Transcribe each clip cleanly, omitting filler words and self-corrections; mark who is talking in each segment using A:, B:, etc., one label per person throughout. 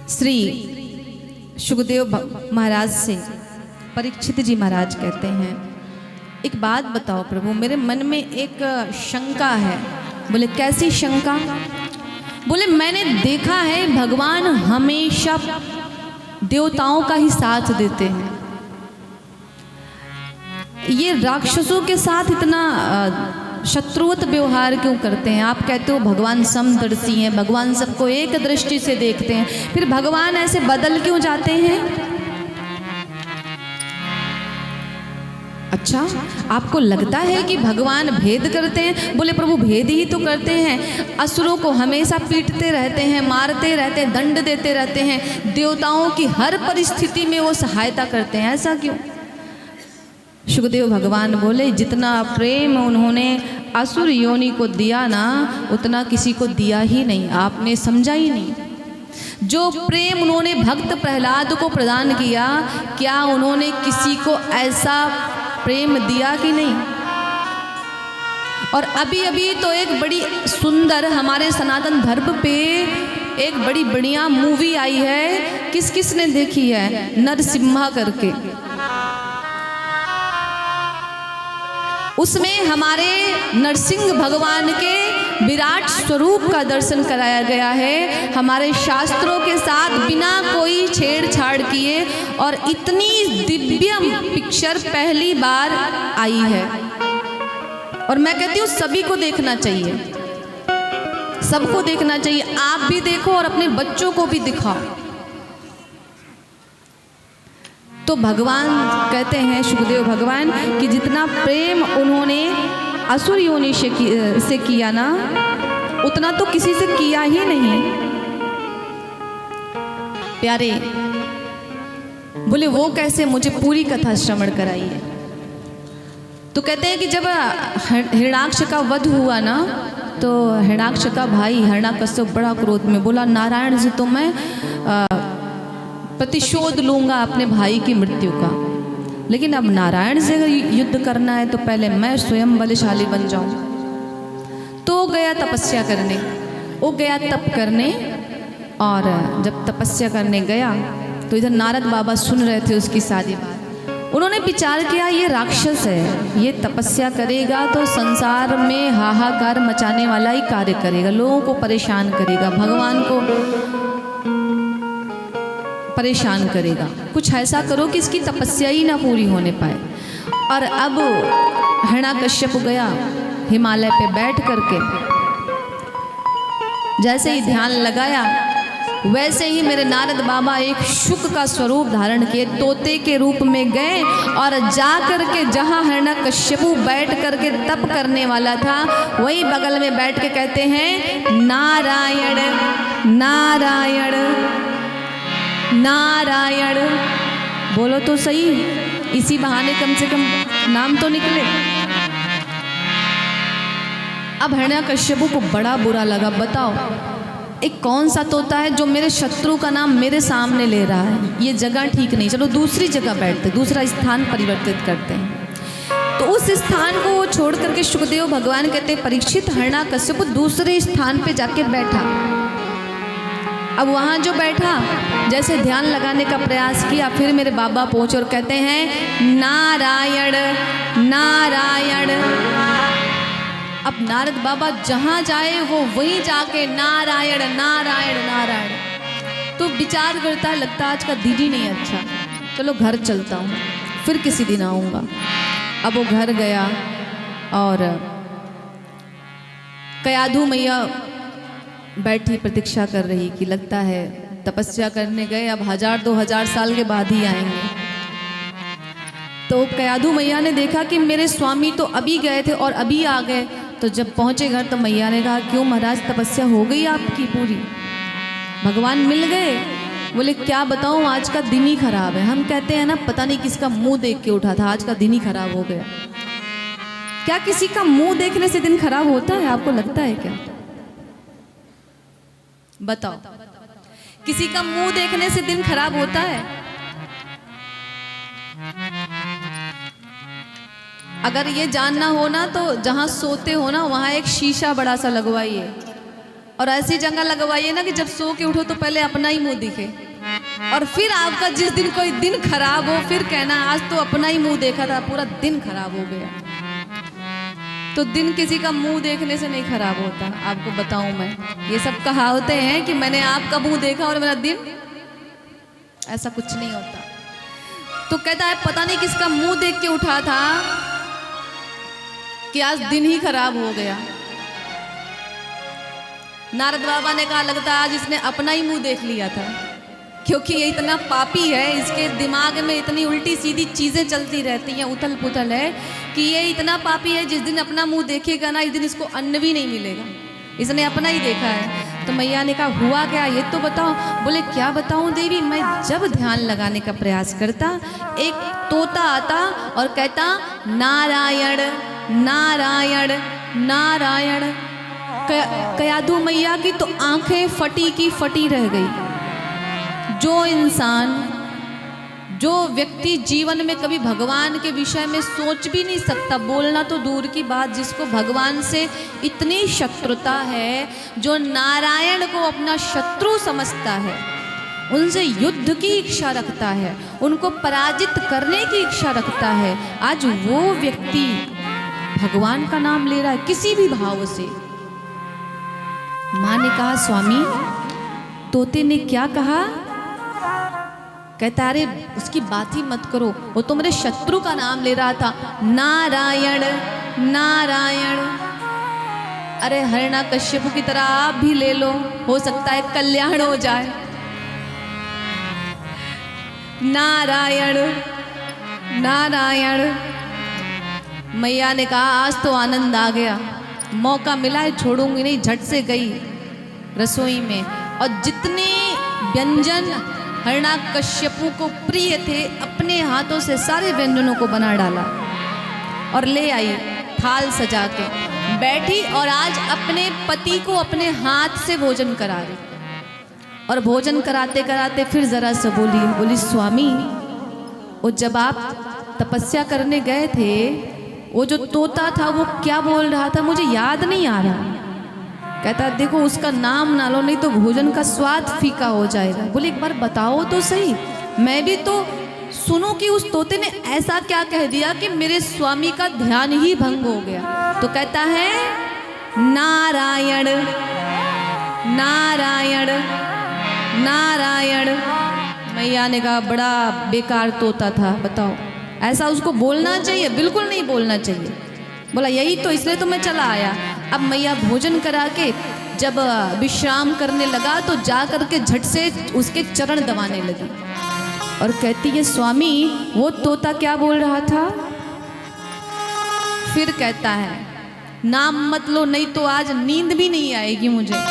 A: श्री सुखदेव महाराज से परीक्षित जी महाराज कहते हैं, एक बात बताओ प्रभु, मेरे मन में एक शंका है। बोले कैसी शंका? बोले मैंने देखा है भगवान हमेशा देवताओं का ही साथ देते हैं, ये राक्षसों के साथ इतना शत्रुवत व्यवहार क्यों करते हैं? आप कहते हो भगवान समदर्शी हैं, भगवान सबको एक दृष्टि से देखते हैं, फिर भगवान ऐसे बदल क्यों जाते हैं? अच्छा, आपको लगता है कि भगवान भेद करते हैं? बोले प्रभु भेद ही तो करते हैं, असुरों को हमेशा पीटते रहते हैं, मारते रहते हैं, दंड देते रहते हैं, देवताओं की हर परिस्थिति में वो सहायता करते हैं, ऐसा क्यों? सुखदेव भगवान बोले जितना प्रेम उन्होंने असुर योनि को दिया ना, उतना किसी को दिया ही नहीं, आपने समझा ही नहीं। जो प्रेम उन्होंने भक्त प्रहलाद को प्रदान किया, क्या उन्होंने किसी को ऐसा प्रेम दिया कि नहीं? और अभी अभी तो एक बड़ी सुंदर हमारे सनातन धर्म पे एक बड़ी बढ़िया मूवी आई है, किस किस ने देखी है? नरसिम्हा करके। उसमें हमारे नरसिंह भगवान के विराट स्वरूप का दर्शन कराया गया है, हमारे शास्त्रों के साथ बिना कोई छेड़छाड़ किए, और इतनी दिव्य पिक्चर पहली बार आई है। और मैं कहती हूँ सभी को देखना चाहिए, सबको देखना चाहिए। आप भी देखो और अपने बच्चों को भी दिखाओ। तो भगवान कहते हैं, सुखदेव भगवान, कि जितना प्रेम उन्होंने असुर योनि से किया ना, उतना तो किसी से किया ही नहीं। प्यारे बोले वो कैसे? मुझे पूरी कथा श्रवण कराइए। तो कहते हैं कि जब हिरणाक्ष का वध हुआ ना, तो हिरणाक्ष का भाई हिरण्यकश्यप बड़ा क्रोध में बोला, नारायण जी तो मैं प्रतिशोध लूंगा अपने भाई की मृत्यु का, लेकिन अब नारायण से युद्ध करना है तो पहले मैं स्वयं बलशाली बन जाऊं। तो गया तपस्या करने, वो गया तप करने, और जब तपस्या करने गया तो इधर नारद बाबा सुन रहे थे उसकी सारी बात। उन्होंने विचार किया ये राक्षस है, ये तपस्या करेगा तो संसार में हाहाकार मचाने वाला ही कार्य करेगा, लोगों को परेशान करेगा, भगवान को परेशान करेगा, कुछ ऐसा करो कि इसकी तपस्या ही ना पूरी होने पाए। और अब हिरण्यकश्यप गया हिमालय पे बैठ करके, जैसे ही ध्यान लगाया वैसे ही मेरे नारद बाबा एक शुक का स्वरूप धारण किए, तोते के रूप में गए, और जा करके जहाँ हिरण्यकश्यप बैठ करके तप करने वाला था, वही बगल में बैठ के कहते हैं नारायण नारायण नारायण। बोलो तो सही, इसी बहाने कम से कम नाम तो निकले। अब हिरण्यकश्यप को बड़ा बुरा लगा, बताओ एक कौन सा तोता है जो मेरे शत्रु का नाम मेरे सामने ले रहा है, ये जगह ठीक नहीं, चलो दूसरी जगह बैठते, दूसरा स्थान परिवर्तित करते हैं। तो उस स्थान को वो छोड़ करके सुखदेव भगवान कहते परीक्षित, हिरण्यकश्यप दूसरे स्थान पे जाके बैठा। अब वहाँ जो बैठा, जैसे ध्यान लगाने का प्रयास किया, फिर मेरे बाबा पहुँचे और कहते हैं नारायण नारायण। अब नारद बाबा जहाँ जाए वो वहीं जाके नारायण नारायण नारायण। तो विचार करता है, लगता आज का दिन ही नहीं अच्छा, चलो घर चलता हूँ, फिर किसी दिन आऊँगा। अब वो घर गया और कयाधु मैया बैठी प्रतीक्षा कर रही कि लगता है तपस्या करने गए, अब 1000-2000 साल के बाद ही आएंगे। तो कयाधु मैया ने देखा कि मेरे स्वामी तो अभी गए थे और अभी आ गए। तो जब पहुंचे घर तो मैया ने कहा, क्यों महाराज तपस्या हो गई आपकी पूरी? भगवान मिल गए? बोले क्या बताऊं, आज का दिन ही खराब है। हम कहते हैं ना, पता नहीं किसका मुंह देख के उठा था, आज का दिन ही खराब हो गया। क्या किसी का मुंह देखने से दिन खराब होता है? आपको लगता है क्या? बताओ, किसी का मुंह देखने से दिन खराब होता है? अगर ये जानना हो ना, तो जहां सोते हो ना, वहां एक शीशा बड़ा सा लगवाइए, और ऐसी जगह लगवाइए ना कि जब सो के उठो तो पहले अपना ही मुंह दिखे, और फिर आपका जिस दिन कोई दिन खराब हो फिर कहना आज तो अपना ही मुंह देखा था, पूरा दिन खराब हो गया। तो दिन किसी का मुंह देखने से नहीं खराब होता, आपको बताऊं मैं। ये सब कहावतें हैं कि मैंने आपका मुंह देखा और मेरा दिन, ऐसा कुछ नहीं होता। तो कहता है पता नहीं किसका मुंह देख के उठा था कि आज दिन ही खराब हो गया। नारद बाबा ने कहा लगता आज इसने अपना ही मुंह देख लिया था, क्योंकि ये इतना पापी है, इसके दिमाग में इतनी उल्टी सीधी चीज़ें चलती रहती हैं, उथल पुथल है कि ये इतना पापी है जिस दिन अपना मुंह देखेगा ना, इस दिन इसको अन्न भी नहीं मिलेगा, इसने अपना ही देखा है। तो मैया ने कहा हुआ क्या ये तो बताओ। बोले क्या बताऊं देवी, मैं जब ध्यान लगाने का प्रयास करता एक तोता आता और कहता नारायण नारायण नारायण। कयाधु मैया की तो आंखें फटी की फटी रह गई। जो इंसान, जो व्यक्ति जीवन में कभी भगवान के विषय में सोच भी नहीं सकता, बोलना तो दूर की बात, जिसको भगवान से इतनी शत्रुता है, जो नारायण को अपना शत्रु समझता है, उनसे युद्ध की इच्छा रखता है, उनको पराजित करने की इच्छा रखता है, आज वो व्यक्ति भगवान का नाम ले रहा है किसी भी भाव से। माँ ने कहा स्वामी तोते ने क्या कहा? कहता अरे उसकी बात ही मत करो, वो तो मेरे शत्रु का नाम ले रहा था, नारायण नारायण। अरे हिरण्यकश्यप की तरह आप भी ले लो, हो सकता है कल्याण हो जाए। नारायण नारायण। मैया ने कहा आज तो आनंद आ गया, मौका मिला है छोड़ूंगी नहीं। झट से गई रसोई में और जितने व्यंजन हिरण्यकश्यपु को प्रिय थे अपने हाथों से सारे व्यंजनों को बना डाला और ले आई, थाल सजा के बैठी और आज अपने पति को अपने हाथ से भोजन करा रही। और भोजन कराते कराते फिर जरा से बोली स्वामी वो जब आप तपस्या करने गए थे वो जो तोता था वो क्या बोल रहा था मुझे याद नहीं आ रहा। कहता देखो उसका नाम ना लो नहीं तो भोजन का स्वाद फीका हो जाएगा। बोले एक बार बताओ तो सही, मैं भी तो सुनो कि उस तोते ने ऐसा क्या कह दिया कि मेरे स्वामी का ध्यान ही भंग हो गया। तो कहता है नारायण नारायण नारायण। मैया ने कहा बड़ा बेकार तोता था, बताओ ऐसा उसको बोलना चाहिए? बिल्कुल नहीं बोलना चाहिए। बोला यही तो, इसलिए तो मैं चला आया। अब मैया भोजन करा के जब विश्राम करने लगा तो जा कर के झट से उसके चरण दबाने लगी और कहती है स्वामी वो तोता क्या बोल रहा था? फिर कहता है नाम मत लो नहीं तो आज नींद भी नहीं आएगी मुझे।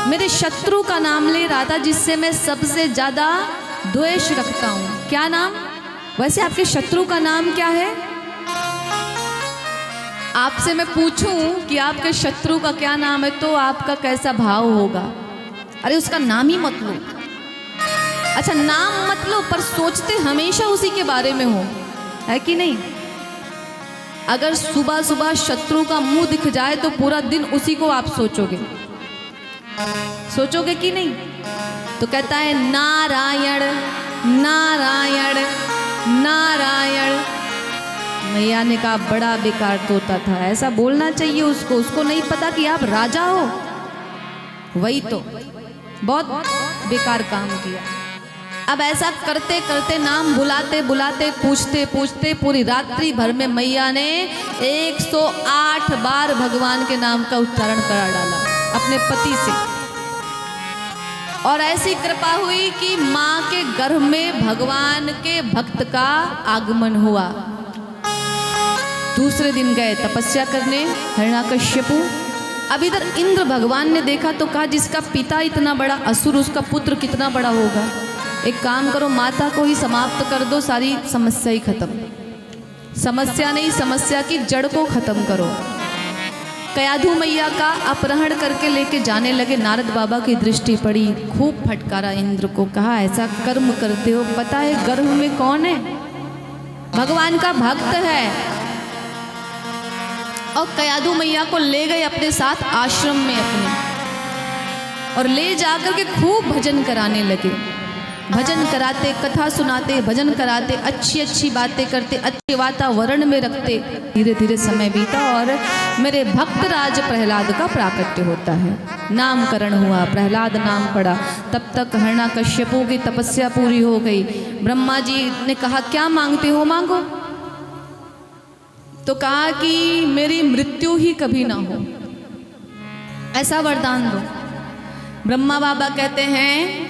A: मेरे शत्रु का नाम ले रहा था जिससे मैं सबसे ज्यादा द्वेष रखता हूँ। क्या नाम? वैसे आपके शत्रु का नाम क्या है? आपसे मैं पूछूं कि आपके शत्रु का क्या नाम है तो आपका कैसा भाव होगा? अरे उसका नाम ही मत लो। अच्छा नाम मत लो पर सोचते हमेशा उसी के बारे में हो, है कि नहीं? अगर सुबह सुबह शत्रु का मुंह दिख जाए तो पूरा दिन उसी को आप सोचोगे, सोचोगे कि नहीं? तो कहता है नारायण नारायण नारायण। मैया ने कहा बड़ा बेकार तोता था, ऐसा बोलना चाहिए उसको, उसको नहीं पता कि आप राजा हो। वही तो बहुत बेकार काम किया। अब ऐसा करते करते नाम बुलाते बुलाते पूछते पूछते पूरी रात्रि भर में मैया ने 108 बार भगवान के नाम का उच्चारण करा डाला अपने पति से। और ऐसी कृपा हुई कि माँ के गर्भ में भगवान के भक्त का आगमन हुआ। दूसरे दिन गए तपस्या करने हिरण्यकश्यपु। अब इधर इंद्र भगवान ने देखा तो कहा जिसका पिता इतना बड़ा असुर उसका पुत्र कितना बड़ा होगा। एक काम करो माता को ही समाप्त कर दो, सारी समस्या ही खत्म। समस्या नहीं समस्या की जड़ को खत्म करो। कयाधु मैया का अपहरण करके लेके जाने लगे। नारद बाबा की दृष्टि पड़ी, खूब फटकारा इंद्र को, कहा ऐसा कर्म करते हो, पता है गर्भ में कौन है? भगवान का भक्त है। और कयाधु मैया को ले गए अपने साथ आश्रम में अपने। और ले जाकर के खूब भजन कराने लगे। भजन कराते, कथा सुनाते, भजन कराते, अच्छी अच्छी बातें करते, अच्छे वातावरण में रखते। धीरे धीरे समय बीता और मेरे भक्त राज प्रहलाद का प्राकट्य होता है। नामकरण हुआ, प्रहलाद नाम पड़ा। तब तक हिरण्यकश्यपु की तपस्या पूरी हो गई। ब्रह्मा जी ने कहा क्या मांगते हो, मांगो। तो कहा कि मेरी मृत्यु ही कभी ना हो, ऐसा वरदान दो। ब्रह्मा बाबा कहते हैं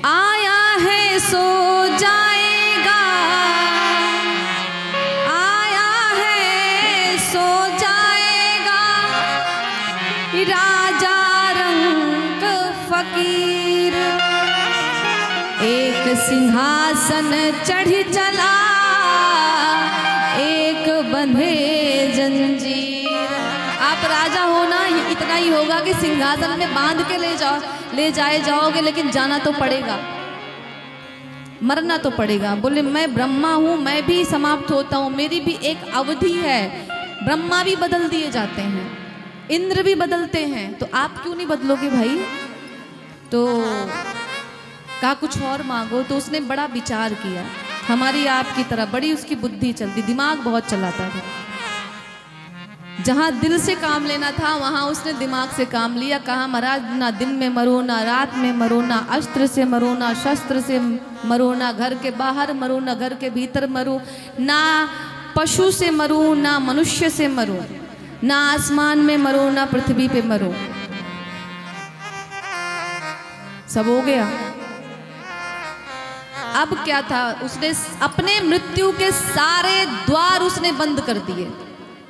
A: आया है सो जाएगा, आया है सो जाएगा, राजा रंग फकीर। एक सिंहासन चढ़ चला, एक बंधे जंजीर। आप राजा हो ना, इतना ही होगा कि सिंहासन में बांध के ले जाए जाओगे, लेकिन जाना तो पड़ेगा, मरना तो पड़ेगा। बोले मैं ब्रह्मा हूँ, मैं भी समाप्त होता हूँ, मेरी भी एक अवधि है। ब्रह्मा भी बदल दिए जाते हैं, इंद्र भी बदलते हैं, तो आप क्यों नहीं बदलोगे भाई। तो कहा कुछ और मांगो। तो उसने बड़ा विचार किया, हमारी आपकी तरह बड़ी उसकी बुद्धि चलती, दिमाग बहुत चलाता था। जहाँ दिल से काम लेना था वहाँ उसने दिमाग से काम लिया। कहा महाराज ना दिन में मरो, ना रात में मरो, ना अस्त्र से मरो, ना शस्त्र से मरो, ना घर के बाहर मरो, ना घर के भीतर मरो, ना पशु से मरो, ना मनुष्य से मरो, ना आसमान में मरो, ना पृथ्वी पे मरो। सब हो गया। अब क्या था, उसने अपने मृत्यु के सारे द्वार उसने बंद कर दिए।